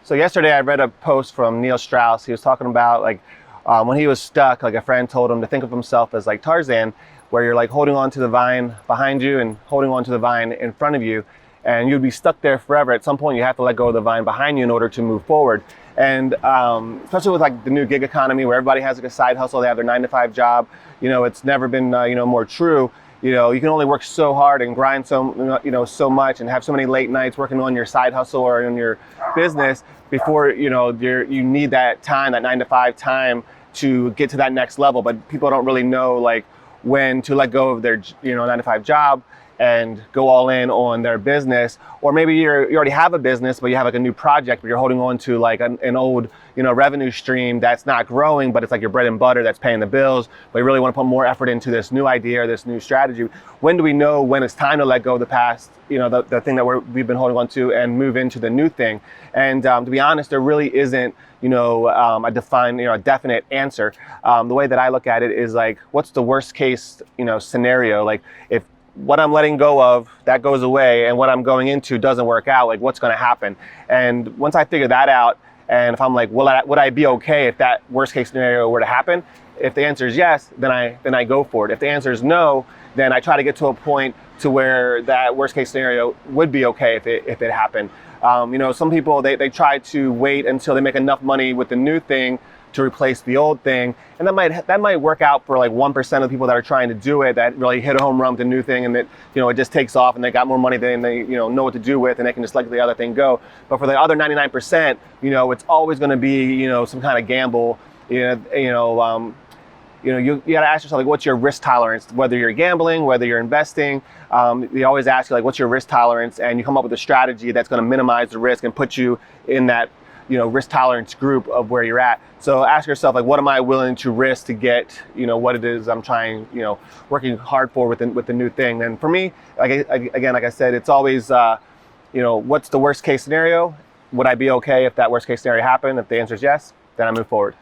So yesterday I read a post from Neil Strauss. He was talking about like when he was stuck, like a friend told him to think of himself as like Tarzan, where you're like holding on to the vine behind you and holding on to the vine in front of you, and you'd be stuck there forever. At some point you have to let go of the vine behind you in order to move forward. And especially with like the new gig economy where everybody has like a side hustle, they have their 9-to-5 job, it's never been more true. You can only work so hard and grind so much and have so many late nights working on your side hustle or in your business before you need that time, that 9-to-5 time, to get to that next level. But people don't really know like when to let go of their 9-to-5 job and go all in on their business. Or maybe you already have a business, but you have like a new project, but you're holding on to like an old revenue stream that's not growing, but it's like your bread and butter that's paying the bills, but you really want to put more effort into this new idea or this new strategy. When do we know when it's time to let go of the past, the thing that we've been holding on to, and move into the new thing? And to be honest, there really isn't a defined, a definite answer. The way that I look at it is like, what's the worst case scenario? Like, if what I'm letting go of, that goes away, and what I'm going into doesn't work out, like what's going to happen? And once I figure that out, and if I'm like, would I be okay if that worst case scenario were to happen? If the answer is yes, then I go for it. If the answer is no, then I try to get to a point to where that worst case scenario would be okay if it happened. Some people, they try to wait until they make enough money with the new thing to replace the old thing, and that might work out for like 1% of the people that are trying to do it, that really hit a home run with the new thing, and that it just takes off, and they got more money than they know what to do with, and they can just let the other thing go. But for the other 99%, it's always going to be some kind of gamble. You got to ask yourself, like, what's your risk tolerance? Whether you're gambling, whether you're investing, they always ask you, like, what's your risk tolerance? And you come up with a strategy that's going to minimize the risk and put you in that risk tolerance group of where you're at. So ask yourself, like, what am I willing to risk to get what it is I'm trying, working hard for with the new thing? And for me, like I said, it's always what's the worst case scenario? Would I be okay if that worst case scenario happened? If the answer is yes, then I move forward.